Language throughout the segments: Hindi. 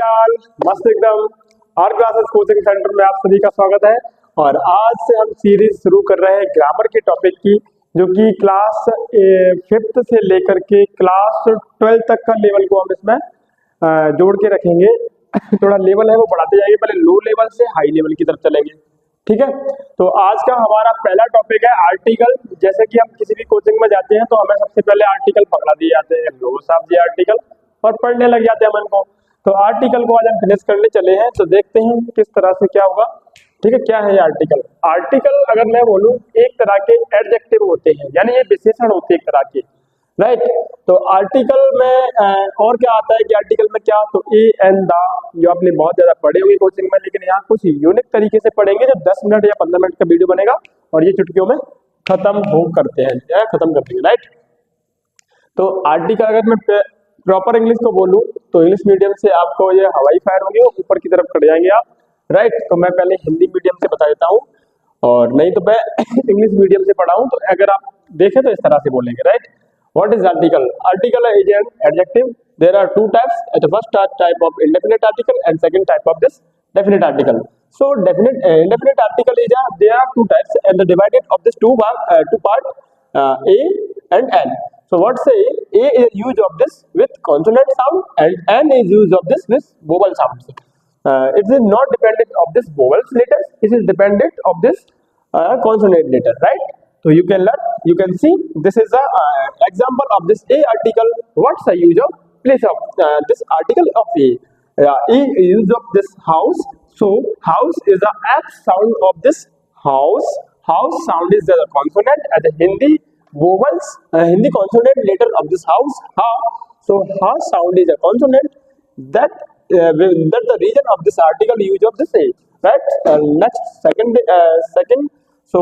हाल? मस्त एकदम। आर क्लासेस कोचिंग सेंटर में आप सभी का स्वागत है। और आज से हम सीरीज शुरू कर रहे हैं ग्रामर के टॉपिक की, जो कि क्लास 5th से लेकर के क्लास 12 तक का लेवल को हम इसमें जोड़ के रखेंगे। थोड़ा लेवल है वो बढ़ाते जाएंगे, पहले लो लेवल से हाई लेवल की तरफ चलेंगे। ठीक है, तो आज का हमारा पहला टॉपिक है आर्टिकल। जैसे कि हम किसी भी कोचिंग में जाते हैं तो हमें सबसे पहले आर्टिकल पकड़ा दिए जाते हैं, लो साहब ये आर्टिकल, और पढ़ने लग जाते हैं मन को। तो आर्टिकल को आज हम फिनिश करने चले हैं, तो देखते हैं किस तरह से क्या होगा। ठीक है, क्या है ये आर्टिकल? आर्टिकल अगर मैं बोलूं एक तरह के एडजेक्टिव होते हैं, यानी ये विशेषण होते हैं एक तरह के, राइट। तो आर्टिकल में और क्या आता है कि आर्टिकल में क्या, तो ए एन द, जो आपने बहुत ज्यादा पढ़े होंगे कोचिंग में, लेकिन यहाँ कुछ यूनिक तरीके से पढ़ेंगे जो 10 मिनट या 15 मिनट का वीडियो बनेगा और ये चुटकियों में खत्म कर देंगे, राइट। तो आर्टिकल अगर मैं प्रॉपर इंग्लिश को बोलूं तो इंग्लिश मीडियम से आपको ये हवाई फायर होंगे, ऊपर की तरफ चढ़ जाएंगे आप, राइट। तो मैं पहले हिंदी मीडियम से बता देता हूँ, और नहीं तो मैं इंग्लिश मीडियम से पढ़ा हूँ, तो अगर आप देखें तो इस तरह से बोलेंगे, right. What is article? Article is an adjective. There are two types. The first type of indefinite article and second type of this definite article. So indefinite article is there are two types and the divided of this two part A and N. So what say A is use of this with consonant sound and N is use of this with vowel sounds. It is not dependent of this vowels letters. It is dependent of this consonant letter, right? So you can see this is a example of this A article. What's the use of place of this article of A? A use of this house. So house is the F sound of this house. House sound is the consonant and the Hindi vowels, Hindi consonant letter of this house. Ha. So ha sound is a consonant. That the reason of this article use of this A. Right. Next second. So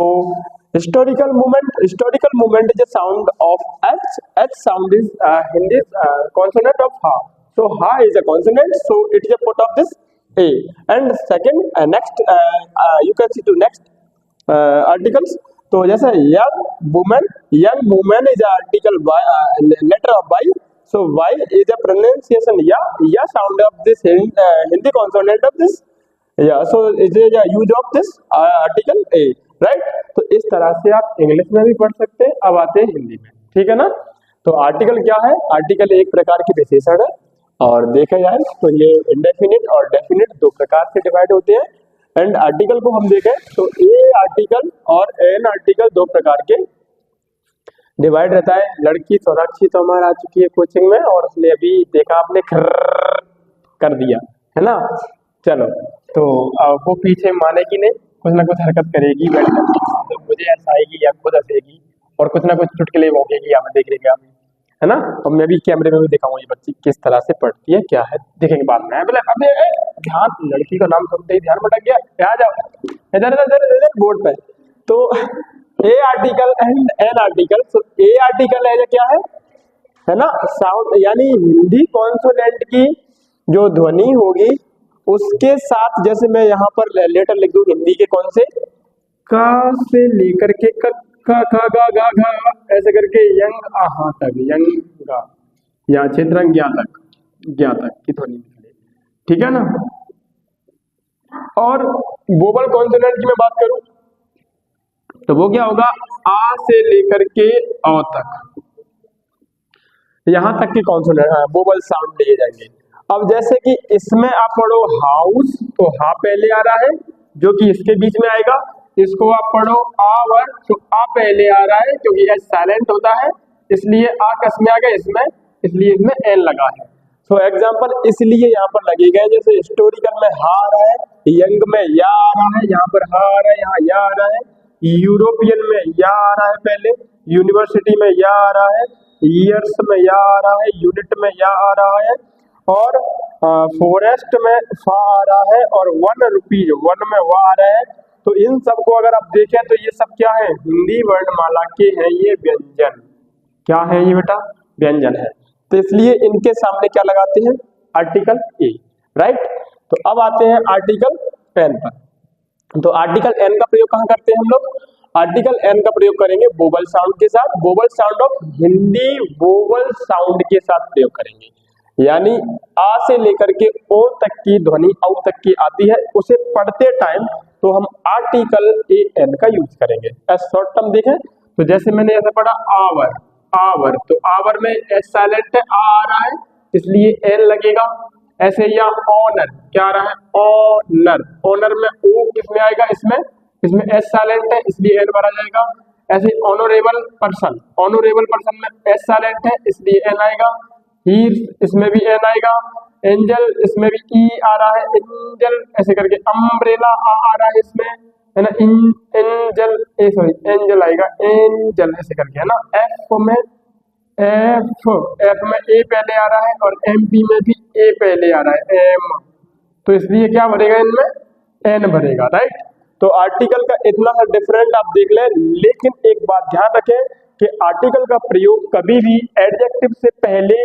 historical movement is a sound of H. H sound is Hindi consonant of ha. So ha is a consonant, so it is a part of this A. And second, next you can see to next articles. तो जैसे young woman is a article by letter of Y. So Y is a pronunciation ya sound of this Hindi consonant of this. So it is a use of this article A. Right. तो इस तरह से आप इंग्लिश में भी पढ़ सकते हैं। अब आते हैं हिंदी में, ठीक है ना। तो आर्टिकल क्या है? आर्टिकल एक प्रकार की विशेषण है, और देखा जाए तो ये इंडेफिनिट और डेफिनिट दो प्रकार से डिवाइड होते हैं। एंड आर्टिकल को हम देखें तो ए आर्टिकल और एन आर्टिकल दो प्रकार के डिवाइड रहता है। लड़की सोनाक्षी तो हमारा आ चुकी है कोचिंग में, और उसने अभी देखा आपने कर दिया है ना। चलो, तो वो पीछे मानेगी नहीं, कुछ ना कुछ हरकत करेगी, तो मुझे हंसाएगी या खुद हंसेगी, और कुछ ना कुछ चुटकुले भोंकेगी, आप देख लेंगे आप, है ना। और मैं भी कैमरे में भी दिखाऊंगा ये बच्ची किस तरह से पढ़ती है, क्या है, देखेंगे बाद में। बोले अबे ध्यान, लड़की का नाम सुनते ही ध्यान भटक गया, आ जाओ इधर बोर्ड पे। तो ए आर्टिकल एंड एन आर्टिकल। तो ए आर्टिकल है क्या है ना, साउंड, यानी हिंदी कॉन्सोनेंट की जो ध्वनि होगी उसके साथ, जैसे मैं यहाँ पर लेटर लिख दूं हिंदी के कौन से, का से लेकर के क ख गा गा घा ऐसे करके यंग आहा तक, यंग गा या क्षेत्रंग ज्ञा तक की ध्वनि निकले, ठीक है ना। और वोवल कॉन्सोनेंट की मैं बात करूं तो वो क्या होगा, आ से लेकर के अ तक, यहां तक की कॉन्सोनेंट वोवल साउंड लिए जाएंगे। अब जैसे कि इसमें आप पढ़ो हाउस, तो हा पहले आ रहा है जो कि इसके बीच में आएगा। इसको आप पढ़ो आवर, तो आ पहले आ रहा है क्योंकि एच साइलेंट होता है, इसलिए आ कस में आ गया इसमें, इसलिए इसमें एन लगा है। सो एग्जांपल इसलिए यहाँ पर लगे गए, जैसे हिस्टोरिकल में हा आ रहा है, यंग में या आ रहा है, यहाँ पर हा आ रहा है, यहाँ या आ रहा है, यूरोपियन में या आ रहा है पहले, यूनिवर्सिटी में या आ रहा है, ईयर्स में या आ रहा है, यूनिट में या आ रहा है, और फॉरेस्ट में फा आ रहा है, और 1 रुपीज वन में वा आ रहा है। तो इन सबको अगर आप देखें तो ये सब क्या है, हिंदी वर्णमाला के हैं ये व्यंजन। क्या है ये बेटा? व्यंजन है। तो इसलिए इनके सामने क्या लगाते हैं, आर्टिकल ए, राइट। तो अब आते हैं आर्टिकल एन पर। तो आर्टिकल एन का प्रयोग कहाँ करते हैं हम लोग? आर्टिकल एन का प्रयोग करेंगे वोवल साउंड के साथ, vowel sound of Hindi vowel sound के साथ प्रयोग करेंगे। यानी आ से लेकर के ओ तक की ध्वनि औ तक की आती है, उसे पढ़ते टाइम तो हम आर्टिकल ए एन का यूज करेंगे। एस शॉर्ट टर्म देखें तो जैसे मैंने ऐसे पढ़ा आवर, आवर, तो आवर में एस साइलेंट है, आ रहा है इसलिए एन लगेगा। ऐसे या ऑनर, क्या आ रहा है ऑनर, ऑनर में ओ किसमें आएगा, इसमें, इसमें एस साइलेंट है इसलिए एन भरा जाएगा। ऐसे ऑनरेबल पर्सन, ऑनरेबल पर्सन में एस साइलेंट है इसलिए एन आएगा। ही, इसमें भी एन आएगा। एंजल, इसमें भी ई आ रहा है, एंजल ऐसे करके। अम्ब्रेला आ रहा है इसमें, है ना, एंजल, सॉरी एंजल आएगा, एंजल ऐसे करके, है ना। एफ में, एफ में ए पहले आ रहा है और एमपी में भी ए पहले आ रहा है, एम, तो इसलिए क्या भरेगा इनमें, एन भरेगा, राइट। तो आर्टिकल का इतना सा डिफरेंट आप देख लें, लेकिन एक बात ध्यान रखें कि आर्टिकल का प्रयोग कभी भी एडजेक्टिव से पहले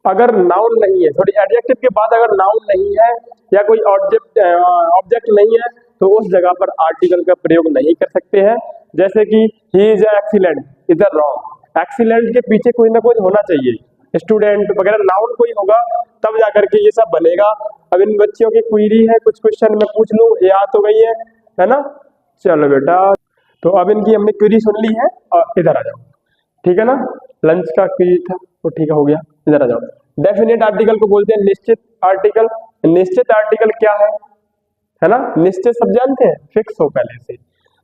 अगर नाउन नहीं है, सॉरी एडजेक्टिव के बाद अगर नाउन नहीं है या कोई ऑब्जेक्ट नहीं है तो उस जगह पर आर्टिकल का प्रयोग नहीं कर सकते हैं। जैसे कि ही इज एक्सीलेंट, इधर रॉन्ग, एक्सीलेंट के पीछे कोई ना कोई होना चाहिए, स्टूडेंट वगैरह नाउन कोई होगा तब जाकर के ये सब बनेगा। अब इन बच्चों की क्वेरी है, कुछ क्वेश्चन मैं पूछ लूं, याद हो गई है ना। चलो बेटा, तो अब इनकी हमने क्वेरी सुन ली है और इधर आ जाओ, ठीक है ना। लंच का क्वेरी था वो ठीक हो गया, इधर आ जाओ। डेफिनेट आर्टिकल को बोलते हैं निश्चित आर्टिकल। निश्चित आर्टिकल क्या है ना, निश्चित सब जानते हैं, फिक्स हो पहले से।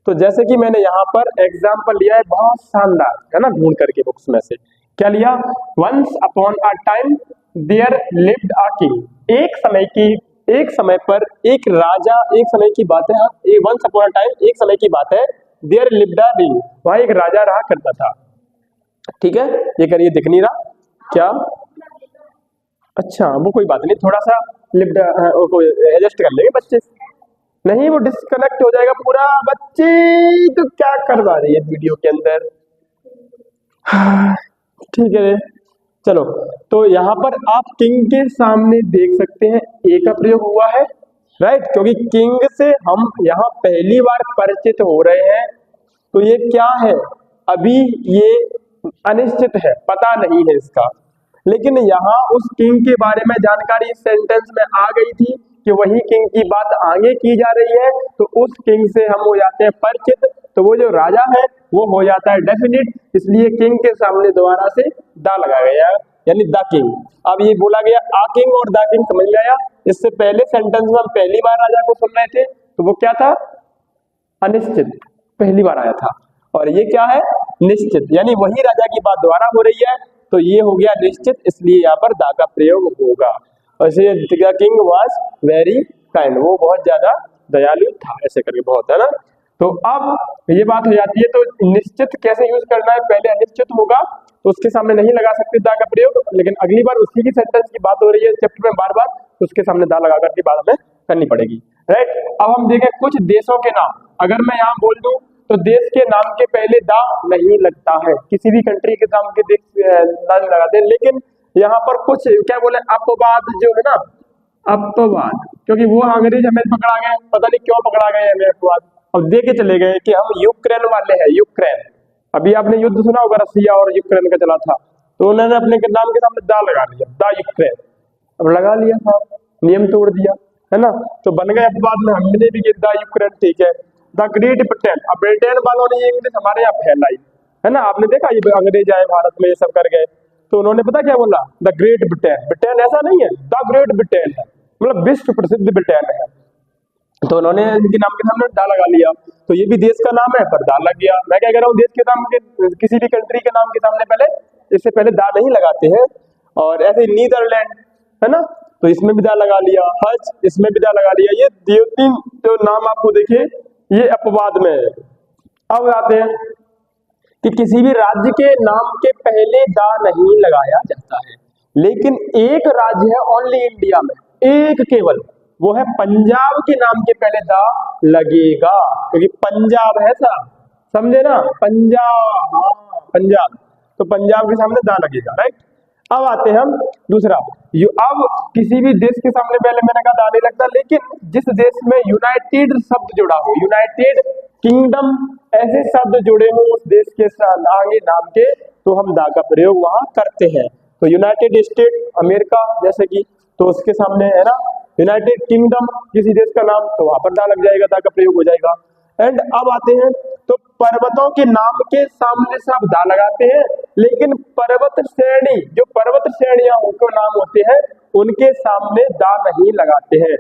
तो जैसे कि मैंने यहाँ पर एग्जाम्पल लिया है बहुत शानदार, है ना, ढूंढ करके बुक्स में से क्या लिया, once upon a time there lived a king. एक समय पर एक राजा, एक समय की बात है, वंस अपॉन अ टाइम एक समय की बात है, देयर लिव्ड अ किंग, वहां एक राजा रहा करता था, ठीक है। ये करिए, दिख नहीं रहा क्या, अच्छा वो कोई बात नहीं, थोड़ा सा लिफ्ट एडजस्ट कर लेंगे बच्चे, नहीं वो डिस्कनेक्ट हो जाएगा पूरा। बच्चे तो क्या करवा रही है वीडियो के अंदर, ठीक है चलो। तो यहाँ पर आप किंग के सामने देख सकते हैं ए का प्रयोग हुआ है, राइट, क्योंकि किंग से हम यहाँ पहली बार परिचित हो रहे हैं। तो ये क्या है, अभी ये अनिश्चित है, पता नहीं है इसका, लेकिन यहाँ उस किंग के बारे में जानकारी इस सेंटेंस में आ गई थी कि वही किंग की बात आगे की जा रही है, तो उस किंग से हम हो जाते हैं परिचित, तो वो जो राजा है वो हो जाता है डेफिनिट, इसलिए किंग के सामने दोबारा से दा लगाया गया, यानी द किंग। अब ये बोला गया आ किंग और द किंग, समझ में आया। इससे पहले सेंटेंस में हम पहली बार राजा को सुन रहे थे, तो वो क्या था, अनिश्चित, पहली बार आया था, और ये क्या है, निश्चित, यानी वही राजा की बात दोबारा हो रही है, तो ये हो गया निश्चित, इसलिए यहाँ पर दा का प्रयोग होगा। वैसे किंग वाज वेरी काइंड, वो बहुत ज्यादा दयालु था, ऐसे करके बहुत, है ना। तो अब ये बात हो जाती है, तो निश्चित कैसे यूज करना है, पहले अनिश्चित होगा तो उसके सामने नहीं लगा सकते दा का प्रयोग, लेकिन अगली बार उसी की सेंटेंस की बात हो रही है चैप्टर में बार बार, तो उसके सामने दा लगा करके बात हमें करनी पड़ेगी, राइट। अब हम देखें कुछ देशों के नाम, अगर मैं यहाँ बोल दूं तो देश के नाम के पहले दा नहीं लगता है, किसी भी कंट्री के नाम के दा नहीं लगाते, लेकिन यहाँ पर कुछ क्या बोले, अपवाद जो है ना, अपवाद, क्योंकि वो अंग्रेज हमें पकड़ा गए, पता नहीं क्यों पकड़ा गए हमें अपवाद, अब दे के चले गए कि हम यूक्रेन वाले हैं, यूक्रेन। अभी आपने युद्ध सुना होगा रसिया और यूक्रेन का चला था, तो उन्होंने अपने नाम के सामने दा लगा लिया, दा यूक्रेन, अब लगा लिया था, नियम तोड़ दिया, है ना, तो बन गए अपवाद में, हमने भी दा यूक्रेन, ठीक है। द ग्रेट ब्रिटेन, अब ब्रिटेन वालों ने ये इंग्लिश हमारे यहाँ फैलाई, है ना, आपने देखा ये अंग्रेज आए भारत में ये सब कर गए, तो उन्होंने पता क्या बोला, द ग्रेट ब्रिटेन, ब्रिटेन ऐसा नहीं है, द ग्रेट ब्रिटेन है, मतलब विश्व प्रसिद्ध ब्रिटेन है, तो उन्होंने इनके नाम के सामने दा लगा लिया, तो ये भी देश का नाम है पर दा लग गया। मैं क्या कह रहा हूँ, देश के नाम के, किसी भी कंट्री के नाम के सामने पहले, इससे पहले दा नहीं लगाते हैं। और ऐसे नीदरलैंड, है ना, तो इसमें भी दा लगा लिया, हज, इसमें भी दा लगा लिया, ये दो तीन जो नाम आपको देखे ये अपवाद में है। अब आते हैं कि किसी भी राज्य के नाम के पहले दा नहीं लगाया जाता है, लेकिन एक राज्य है ओनली इंडिया में, एक केवल, वो है पंजाब के नाम के पहले दा लगेगा, क्योंकि पंजाब है सर, समझे ना, पंजाब, हाँ पंजाब, तो पंजाब के सामने दा लगेगा, राइट। अब आते हैं हम दूसरा, अब किसी भी देश के सामने पहले मैंने कहा दा नहीं लगता, लेकिन जिस देश में यूनाइटेड शब्द जुड़ा हो, यूनाइटेड किंगडम ऐसे शब्द जुड़े हो उस देश के आगे नाम के, तो हम दा का प्रयोग वहां करते हैं। तो यूनाइटेड स्टेट अमेरिका जैसे कि, तो उसके सामने है ना यूनाइटेड किंगडम किसी देश का नाम, तो वहां पर दा लग जाएगा, दा का प्रयोग हो जाएगा। एंड अब आते हैं तो पर्वतों के नाम के सामने से आप दा लगाते हैं, लेकिन पर्वत श्रेणी, जो पर्वत श्रेणियां के नाम होते हैं उनके सामने दा नहीं लगाते हैं,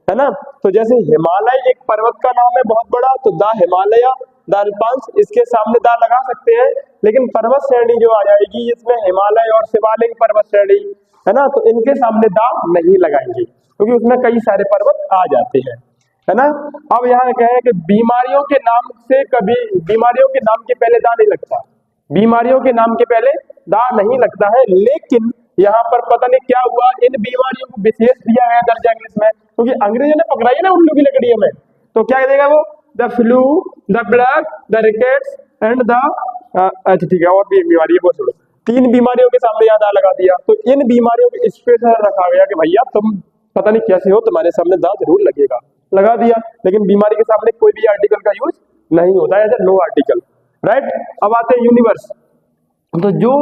है ना। तो जैसे हिमालय एक पर्वत का नाम है बहुत बड़ा, तो दा हिमालय, दा अल्पांश, इसके सामने दा लगा सकते हैं, लेकिन पर्वत श्रेणी जो आ जाएगी इसमें हिमालय और शिवालिक पर्वत श्रेणी, है ना, तो इनके सामने दा नहीं लगाएंगे क्योंकि उसमें कई सारे पर्वत आ जाते हैं, है ना। अब यहाँ क्या है कि बीमारियों के नाम से कभी, बीमारियों के नाम के पहले दा नहीं लगता, बीमारियों के नाम के पहले दा नहीं लगता है, लेकिन यहाँ पर पता नहीं क्या हुआ, इन बीमारियों को विशेष दिया गया दर्जा इंग्लिश में, क्योंकि अंग्रेजों ने पकड़ाई है ना उल्लू की लकड़ियों में, तो क्या देगा वो, the flu, the plague, the rickets and the, अच्छा ठीक है, और भी एक बीमारी है वो छोड़ो, 3 बीमारियों के सामने यहाँ दा लगा दिया। तो इन बीमारियों को स्पेशल रखा गया कि भैया तुम पता नहीं कैसे हो, तुम्हारे सामने दा जरूर लगेगा, लगा दिया, लेकिन बीमारी के सामने कोई भी आर्टिकल का यूज नहीं होता है, नो आर्टिकल, राइट। अब आते हैं यूनिवर्स, तो जो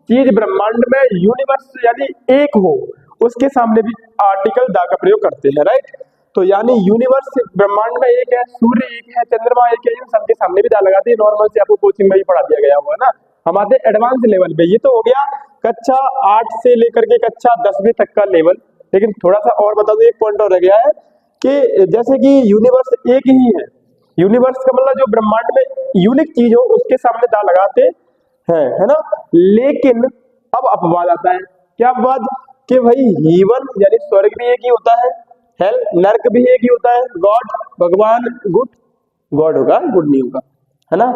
चीज ब्रह्मांड में यूनिवर्स यानी एक हो उसके सामने भी आर्टिकल दा का प्रयोग करते हैं, राइट। तो यानी यूनिवर्स ब्रह्मांड में एक है, सूर्य एक है, चंद्रमा एक है, इन सबके सामने भी दा लगाते हैं, नॉर्मल से आपको कोचिंग में ही पढ़ा दिया गया हुआ ना। हम आते हैं एडवांस लेवल पे, ये तो हो गया कक्षा 8 से लेकर के कक्षा 10वीं तक का लेवल, लेकिन थोड़ा सा और बता दो, एक पॉइंट और रह गया है कि जैसे कि यूनिवर्स एक ही है, यूनिवर्स का मतलब जो ब्रह्मांड में यूनिक चीज हो उसके सामने दा लगाते हैं, है ना। लेकिन अब अपवाद आता है, क्या अपवाद, कि भाई हीवन यानी स्वर्ग भी एक ही होता है, हेल नर्क भी एक ही होता है, गॉड भगवान, गुड गॉड होगा, गुड नहीं होगा, है ना,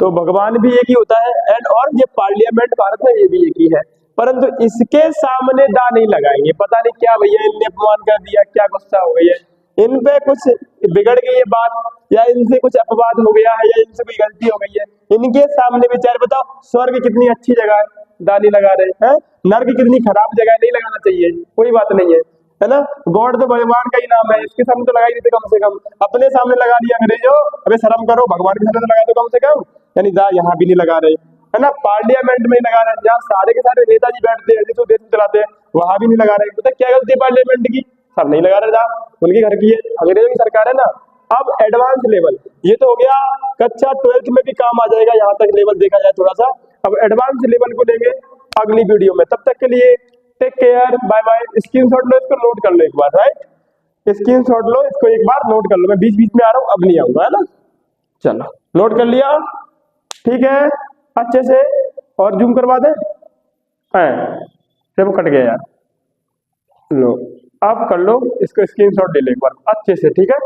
तो भगवान भी एक ही होता है, एंड और ये पार्लियामेंट भारत में ये भी एक ही है, परंतु इसके सामने दा नहीं लगाएंगे, पता नहीं क्या भैया इनने अपमान कर दिया, क्या गुस्सा हो गई है, इन पे कुछ बिगड़ गई है बात, या इनसे कुछ अपवाद हो गया है, या इनसे कोई गलती हो गई है, इनके सामने विचार, बताओ स्वर्ग कितनी अच्छी जगह है, दा नहीं लगा रहे हैं, नर्क कितनी खराब जगह है, नहीं लगाना चाहिए, कोई बात नहीं है ना। गॉड तो भगवान का ही नाम है, इसके सामने तो लगा ही देते कम से कम, अपने सामने लगा दिया अंग्रेजों, अबे शर्म करो, भगवान के सामने तो लगा दो कम से कम, यानी दा यहाँ भी नहीं लगा रहे, है ना। पार्लियामेंट में ही लगा रहे हैं, जहाँ सारे के सारे नेताजी बैठते हैं, जिस देश में चलाते हैं, वहां भी नहीं लगा रहे, पता क्या गलती है पार्लियामेंट की, सब नहीं लगा रहे दा, उनके घर की है, अंग्रेजों की सरकार है ना। अब एडवांस लेवल, ये तो हो गया कक्षा 12th में भी काम आ जाएगा, यहाँ तक लेवल देखा जाए थोड़ा सा। अब एडवांस लेवल को लेंगे अगली वीडियो में, तब तक के लिए take care, bye bye. Screenshot लो, इसको नोट कर लो एक बार, राइट, स्क्रीनशॉट लो, इसको एक बार नोट कर लो, मैं बीच बीच में आ रहा हूँ, अब नहीं आऊंगा, है ना। चलो नोट कर लिया, ठीक है, अच्छे से, और जूम करवा दे, वो कट गया यार, लो अब कर लो, इसको स्क्रीनशॉट ले लो एक बार अच्छे से, ठीक है।